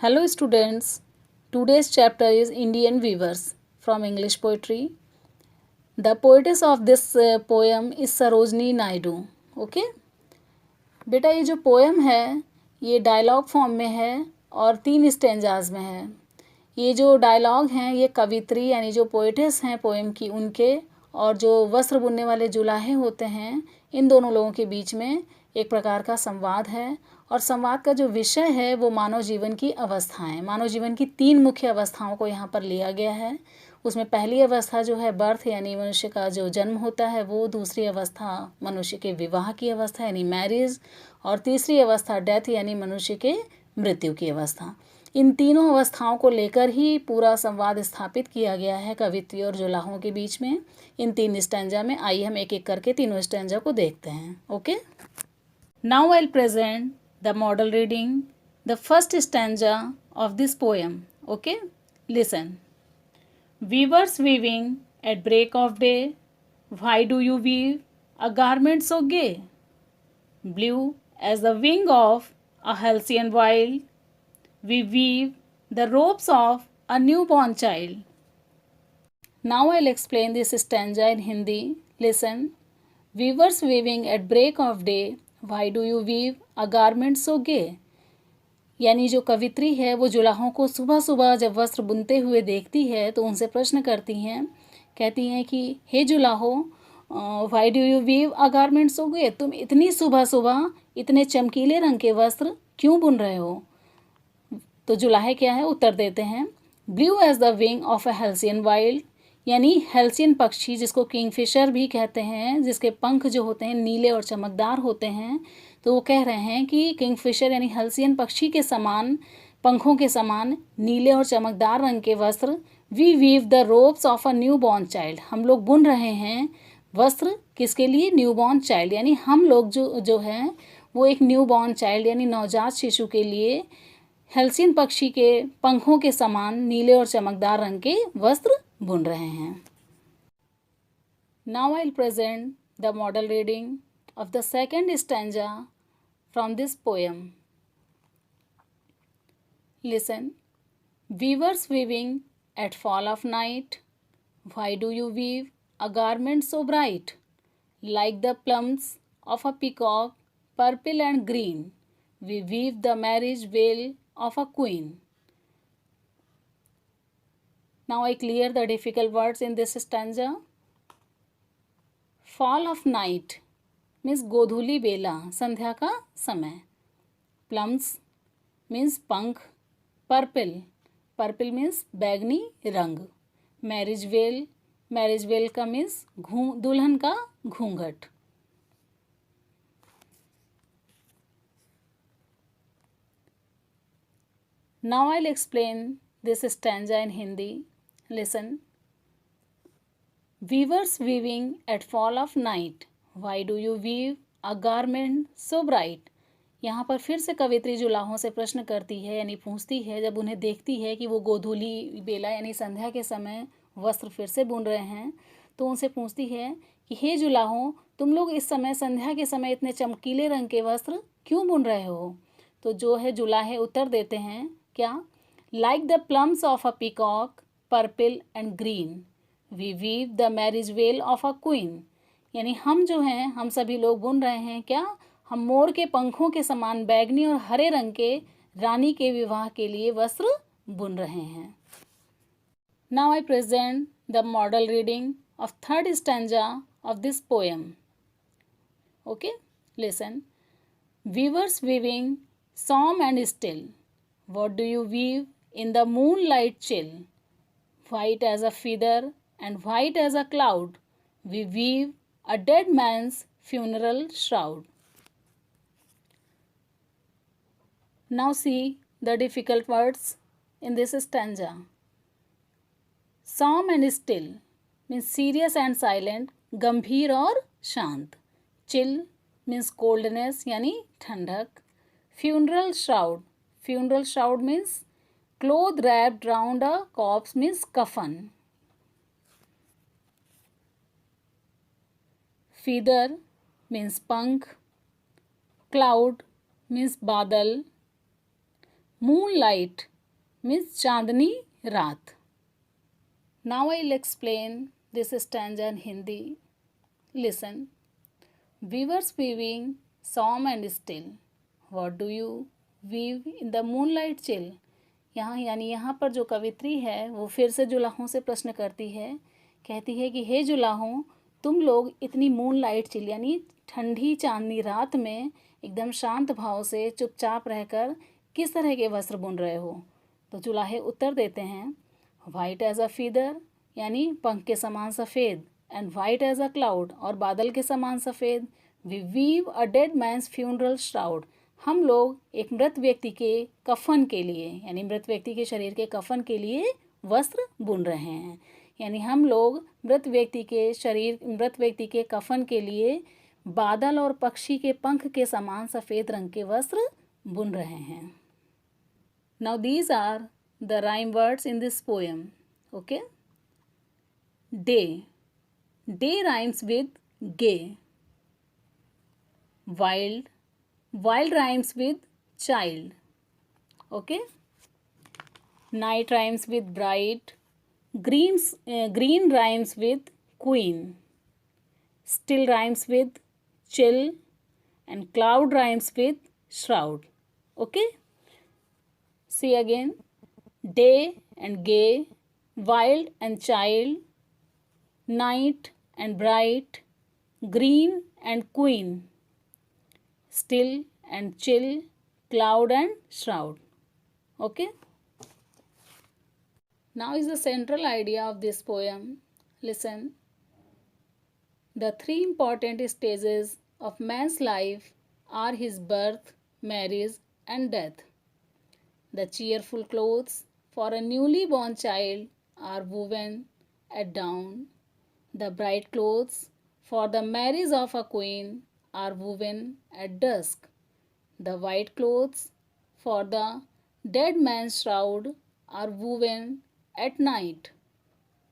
Hello students, today's chapter is Indian Weavers from English Poetry. The poetess of this poem is Sarojini Naidu. Okay? बेटा ये जो poem है ये dialogue form में है और 3 स्टेंजाज में है। ये जो डायलॉग हैं ये कवित्री यानी जो पोएटेस हैं पोएम की उनके और जो वस्त्र बुनने वाले जुलाहे होते हैं इन दोनों लोगों के बीच में एक प्रकार का संवाद है। और संवाद का जो विषय है वो मानव जीवन की अवस्थाएं, मानव जीवन की 3 मुख्य अवस्थाओं को यहाँ पर लिया गया है। उसमें पहली अवस्था जो है बर्थ यानी मनुष्य का जो जन्म होता है वो, दूसरी अवस्था मनुष्य के विवाह की अवस्था यानी मैरिज, और तीसरी अवस्था डेथ यानी मनुष्य के मृत्यु की अवस्था। इन तीनों अवस्थाओं को लेकर ही पूरा संवाद स्थापित किया गया है कवित्री और जुलाहों के बीच में इन 3 स्टैंजा में। आइए हम एक एक करके तीनों स्टैंजा को देखते हैं। Okay, now I will present the model reading the first stanza of this poem. Okay, listen. Weavers weaving at break of day, why do you weave a garment so gay? Blue as the wing of a halcyon wild, we weave the robes of a newborn child. Now I'll explain this stanza in Hindi. Listen. Weavers weaving at break of day, why do you weave a garment so gay? यानी जो कवित्री है वो जुलाहों को सुबह सुबह जब वस्त्र बुनते हुए देखती है तो उनसे प्रश्न करती हैं, कहती हैं कि हे जुलाहो, why do you weave a garment so gay, तुम इतनी सुबह सुबह इतने चमकीले रंग के वस्त्र क्यों बुन रहे हो? तो जुलाहे क्या है उत्तर देते हैं, blue as the wing of a halcyon wild, यानी हेल्सियन पक्षी जिसको किंगफिशर भी कहते हैं, जिसके पंख जो होते हैं नीले और चमकदार होते हैं, तो वो कह रहे हैं कि किंगफिशर यानी हेल्सियन पक्षी के समान, पंखों के समान नीले और चमकदार रंग के वस्त्र, we weave the robes of a newborn child, हम लोग बुन रहे हैं वस्त्र किसके लिए? न्यू बॉर्न चाइल्ड, यानी हम लोग जो हैं वो एक न्यू बॉर्न चाइल्ड यानी नवजात शिशु के लिए हेल्सियन पक्षी के पंखों के समान नीले और चमकदार रंग के वस्त्र बुन रहे हैं. Now I will present the model reading of the second stanza from this poem. Listen. Weavers weaving at fall of night, why do you weave a garment so bright? Like the plumes of a peacock, purple and green, we weave the marriage veil of a queen. Now I clear the difficult words in this stanza. Fall of night means गोधूली बेला, संध्या का समय. Plumes means पंख. Purple, purple means बैगनी रंग. Marriage veil, marriage veil का means दुल्हन का घूंघट. Now I will explain this stanza in Hindi. Listen. Weavers weaving at fall of night, why do you weave a garment so bright. यहाँ पर फिर से कवित्री जुलाहों से प्रश्न करती है यानी पूछती है, जब उन्हें देखती है कि वो गोधूली बेला यानी संध्या के समय वस्त्र फिर से बुन रहे हैं, तो उनसे पूछती है कि हे जुलाहों, तुम लोग इस समय संध्या के समय इतने चमकीले रंग के वस्त्र क्यों बुन रहे हो? तो जो है जुलाहे उत्तर देते हैं क्या? Like the plumes of a peacock, purple and green, we weave the marriage veil of a queen. यानी हम जो हैं हम सभी लोग बुन रहे हैं क्या? हम मोर के पंखों के समान बैगनी और हरे रंग के रानी के विवाह के लिए वस्त्र बुन रहे हैं. Now I present the model reading of third stanza of this poem. Okay, listen. Weavers weaving solemn and still, what do you weave in the moon light chill? White as a feather and white as a cloud, we weave a dead man's funeral shroud. Now see the difficult words in this stanza. Solemn and still means serious and silent, गंभीर और शांत. Chill means coldness यानी ठंडक. Funeral shroud, funeral shroud means cloth wrapped round a corpse means कफन. Feather means पंख. Cloud means बादल. Moonlight means चांदनी रात. Now I'll explain this stanza in Hindi. Listen. Weavers weaving, solemn and still. What do you weave in the moonlight chill? यहाँ यानी यहाँ पर जो कवित्री है वो फिर से जुलाहों से प्रश्न करती है. कहती है कि हे जुलाहों, तुम लोग इतनी मूनलाइट चिल यानी ठंडी चांदनी रात में एकदम शांत भाव से चुपचाप रहकर किस तरह के वस्त्र बुन रहे हो. तो जुलाहे उत्तर देते हैं, वाइट एज अ फीदर यानी पंख के समान सफ़ेद, and white as a cloud और बादल के समान सफ़ेद. We weave a dead man's funeral shroud. हम लोग एक मृत व्यक्ति के कफन के लिए यानी मृत व्यक्ति के शरीर के कफन के लिए वस्त्र बुन रहे हैं. यानी हम लोग मृत व्यक्ति के कफन के लिए बादल और पक्षी के पंख के समान सफ़ेद रंग के वस्त्र बुन रहे हैं. Now these are the rhyme words in this poem. Okay. Day. Day rhymes with gay. Wild. Wild rhymes with child. Okay. Night rhymes with bright. Green rhymes with queen. Still rhymes with chill. And cloud rhymes with shroud. Okay. See again. Day and gay. Wild and child. Night and bright. Green and queen. Still and chill, cloud and shroud. Okay. Now is the central idea of this poem. Listen. The three important stages of man's life are his birth, marriage and death. The cheerful clothes for a newly born child are woven at dawn. The bright clothes for the marriage of a queen are woven at dusk. The white clothes for the dead man's shroud are woven at night.